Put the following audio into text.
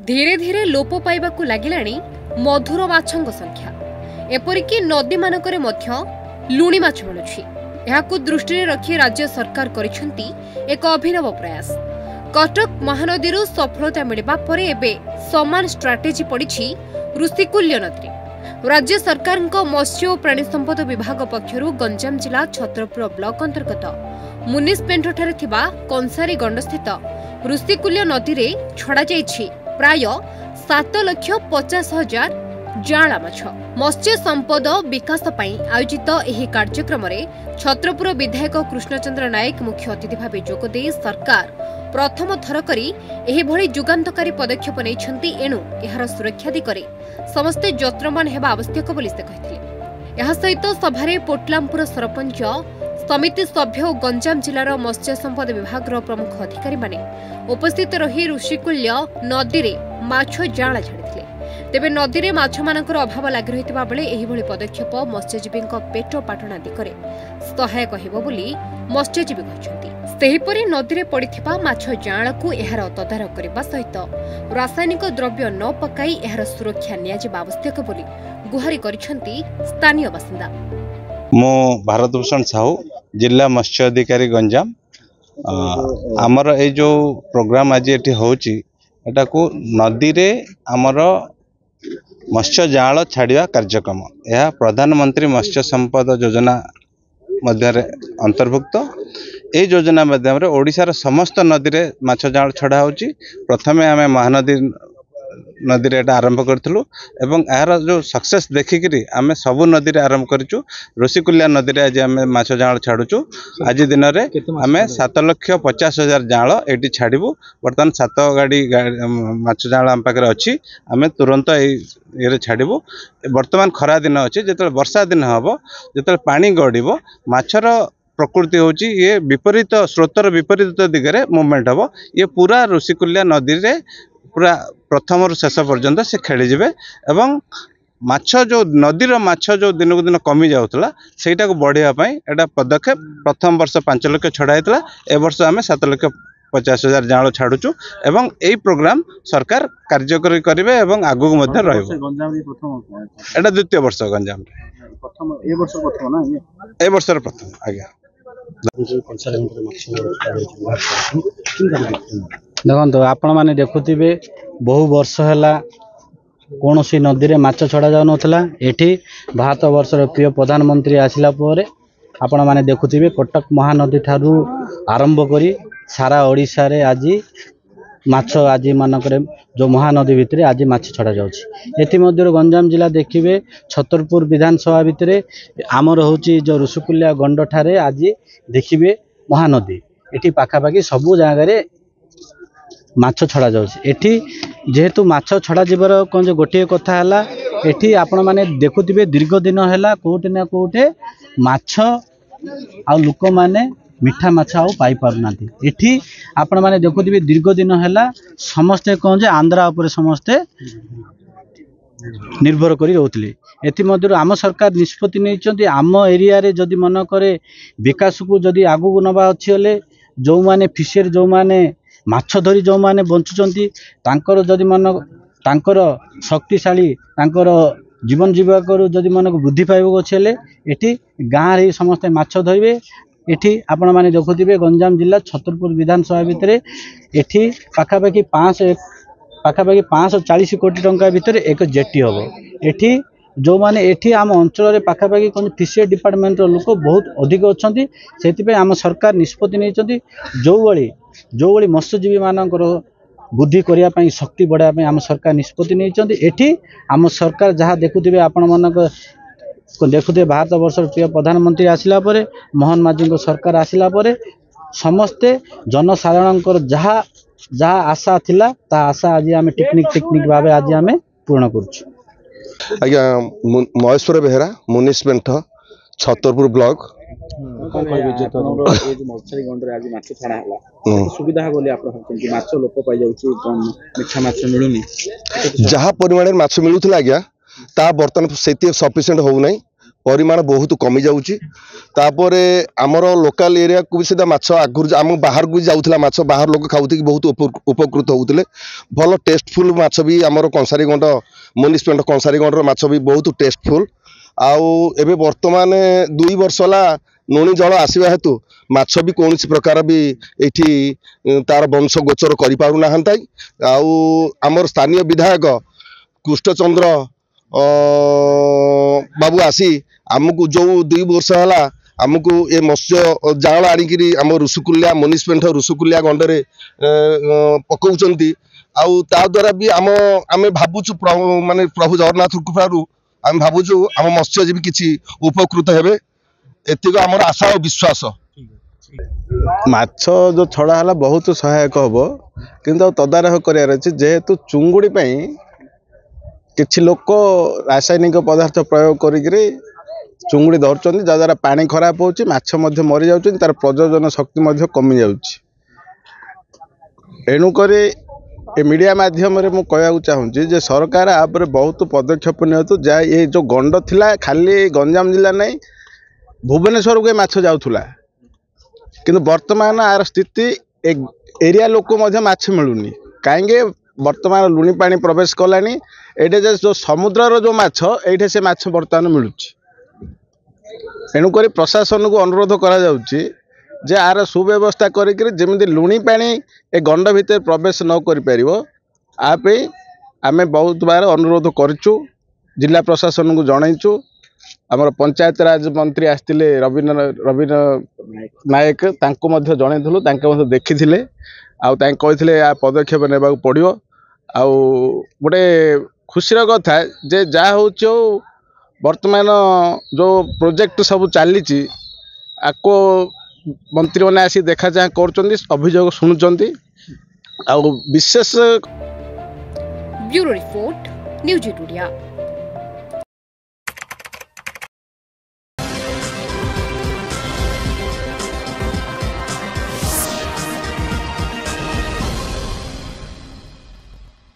धीरे धीरे लोप पाइबाकु लागिलाणी मधुर माछंग संख्या। एपरिकी नदी मानकरे मध्य लुणी माछ मिलुछि। एहाकु दृष्टि रखी राज्य सरकार करिसेंती एक अभिनव प्रयास। कटक महानदीरू सफलता मिलबा परे एबे समान स्ट्राटेजी पड़िछि ऋषिकुल्य नदी। राज्य सरकार मत्स्य और प्राणी संपद विभाग पक्षरु गंजाम जिला छत्रपुर ब्लॉक अंतर्गत मुनिसपेंठठारे थिबा कंसारी गंडस्थित ऋषिकुल्य नदी रे छड़ा जाइछि प्राय 7,50,000 जांला माछ। मत्स्य संपद विकास पई आयोजित एही कार्यक्रम रे छत्रपुर विधायक कृष्णचंद्र नायक मुख्य अतिथि भाव जोगदे सरकार प्रथम थर करी एही भली जुगान्तकारी पदक्षेप नैछंती। एणु एहार सुरक्षा दिगरे समस्ते यत्नवान हेबा आवश्यक बोली से कहिथिले। एहा सहित सभारे पोटलामपुर सरपंच समिति सभ्य और गंजाम जिलार मत्स्य संपद विभाग प्रमुख अधिकारी माने उपस्थित रही ऋषिकुल्य नदी रे माछ जांला छाड़िथिले। तेबे नदी रे माछ मानकर अभाव लागि रहितबा बेले एही भली पदक्षेप मत्स्यजीवीक पेट पाटना दिगरे सहायक हेबो बोली मत्स्यजीवी कहछंती। सेहिपरि नदी रे पड़िथिबा माछ जांलाकु एहार तदारक करबा सहित रासायनिक द्रव्य न पकाई एहार सुरक्षा नियाजिबा आवश्यक बोली गुहारी करिसंती स्थानीय बासिंदा। मो भारत भूषण साहू जिला मत्स्य अधिकारी गंजाम। आमर ए जो प्रोग्राम आज ये होची एटा को नदी रे आमर मत्स्य जाल छाड़िया कार्यक्रम यह प्रधानमंत्री मत्स्य संपद योजना मध्य अंतर्भुक्त। ए योजना माध्यम रे ओडिशार समस्त नदी रे माछ जाल छड़ा होची। प्रथमे आमे महानदी नदी रे आरंभ करथिलु एवं यार जो सक्सेस देखिकरी आमे सबु नदी रे आरंभ करिचु। ऋषिकुल्या नदी रे आज आमे माछ जाल छाडुचु। आज दिन रे आमे 7,50,000 जाल एटी छाड़िबु। वर्तमान 7 गाड़ी माछ जाल आम पाखरे अछि। आमे तुरंत ए रे छाड़िबु। वर्तमान खरा दिन अछि, जेतले वर्षा दिन हबो, जेतले पानी गडिबो माछर प्रकृति होची ये विपरीत स्रोतर विपरीत दिगरे मूवमेंट हबो। ये पूरा ऋषिकुल्या नदी रे पूरा प्रथम रु शेष पर्यंत से खेली जिवे एवं माछ जो नदीर माछ जो दिन को दिन कमी जाउतला सेटा को बढ़िया पई एटा पदक्षेप प्रथम वर्ष 5 लाख छड़ाइतला। ए वर्ष आमे 7,50,000 जाल छाडुचु एवं एई प्रोग्राम सरकार कार्यकरी करिवे एवं आगु को मध्य रहइबो। गंजाम रे प्रथम एटा द्वितीय वर्ष गंजाम प्रथम ए वर्ष प्रथम ना ए वर्ष प्रथम आज्ञा। देखो आपण मैंने देखुवे बहु वर्ष है कौन सी नदी में माछ छड़ा जाऊ नाला। एठी भारत वर्षर प्रिय प्रधानमंत्री आसिला परे आपण मैंने देखुवे कटक महानदी ठारू आरंभ करी सारा ओडिशा रे आज माछ आज मानक जो महानदी भितर आज माछ छड़ा जाउछि। गंजाम जिला देखिए छतरपुर विधानसभा भितर आमर होची जो ऋषिकुल्या गंड ठारे आज देखिए महानदी एठी पाखापाखि सबु जगह माछ छड़ा जाउछि। एठी जेहेतु माछ छड़ा जीवर कौन जो गोटे कथा है एठी आपण माने देखुथिबे दीर्घ दिन है कोटे ना कोटे माछ आ लोक माने मीठा माछ आउ पाई पारना। एठी आपण माने देखुथिबे दीर्घ दिन है समस्ते कौन जे आंध्रा उपरे समस्ते निर्भर करी रहउतले। एथि मध्यरु आम सरकार निष्पत्ति नैचंती आम एरिया रे जदि मन करे विकास को जदि आगु को नबा अछि हले जो माने फिशर जो माने माछ धरी जो माने बंचुचंती तांकर जदि मन तांकर शक्तिशाली तांकर जीवन जीवक जदि मन को बुद्धि पाइबो अछि हले एठी गाँ रे समस्त माछ धरिबे। एठी आपण माने देखुथिबे गंजाम जिला छतरपुर विधानसभा भितर एठी पाखापाखि 540 कोटी टंका भितर एक जेटी हबो। एठी जो माने एठी आम अंचल रे पाखापाखि कोन फिशरी डिपार्टमेंट रो लोक बहुत अधिक अछंती। सेति पे आम सरकार निष्पत्ति नैचंती जो बळी मत्स्यजीवी मानकर बुद्धि करिया पई शक्ति बढ़ाया पई आम सरकार निष्पत्ति नैचंती। एठी आम सरकार जहाँ देखुथिबे आपण मानक देखुथिबे भारत वर्ष प्रिय प्रधानमंत्री आसिला परे मोहन माझी को सरकार आसिला परे समस्ते जनसाधारणकर जहाँ जहाँ आशा थिला ता आशा आज आम टेक्निक भाव आज आम पूर्ण करूछु। आज्ञा महेश्वर बेहरा मुनिसपेंठ छतरपुर ब्लॉक जहाँ परिमाण माछ मिलूला आज्ञा ता बर्तमान से सफिसीयंट हो नहीं। परिमाण बहुत कमी जाऊँगी तापर आमर लोकल एरिया को भी सीधा माछ आगुरी आम बाहर को जाऊला माछ बाहर लोक खाऊथि बहुत उपकृत होते भल टेस्टफुल माछ भी आमर कंसारी गंड म्युनिसिपालिटी कंसारी गंडर माछ भी बहुत टेस्टफुल आउ एबे वर्तमान 2 वर्ष होला नोनी जल आसवा हेतु माछ भी कौन प्रकार भी ये तार वंश गोचर कर आमर स्थानीय विधायक कृष्णचंद्र बाबू आसी आमको जो 2 वर्ष है आमको ये मत्स्य जाल आणिकी आम ऋषिकुल्या म्युनिसिपालिटी ऋषिकुल्या गंडरे पकाउछंती आउ ता द्वारा भी आम भावुचु माने प्रभु जगन्नाथ कृपारू आम भावुचु आम मत्स्यजीवी किसी उपकृत हेबे एतिक आमर आशा और विश्वास माछ जो छड़ा है बहुत सहायक हम किंतु तदारख करार अच्छे जेहेतु चुंगुड़ी किछि लोक रासायनिक पदार्थ प्रयोग करी चुंगुड़ी धरुचंती जद्वारा पानी खराब होची माछ मध्य मरी जाउछन तार प्रजनन शक्ति कमी जाउची एणुक मीडिया माध्यम रे मु कहू चाहूँगी जे सरकार आप बहुत पदक्षेप नियतु जा ये जो गंड थिला खाली गंजाम जिला नहीं भुवनेश्वर को माछ जाउथुला किंतु वर्तमान आर स्थिति एरिया लोक माछ मिलूनी कहीं वर्तमान लुणी पानी प्रवेश कलानी एटे जो समुद्र जो माछ एठे से माछ वर्तमान मिलूँ एणुक प्रशासन को अनुरोध करा जाउची जे आर सुव्यवस्था करमी लुणी पानी ए गंड भितर प्रवेश न कर आम बहुत बार अनुरोध करूँ जिला प्रशासन को जनईचु आमर पंचायत राज मंत्री आसते रवीन्द्र नायक जनई देखी कही पदक्षेप ने पड़ो आउ गोटे खुशीर कथा जे जहाँ हूँ वर्तमान जो प्रोजेक्ट सब चली आपको मंत्री मैंने आसी देखा चाह कर अभियोग शुणुंट आ विशेष ब्यूरो रिपोर्ट न्यूज इंडिया।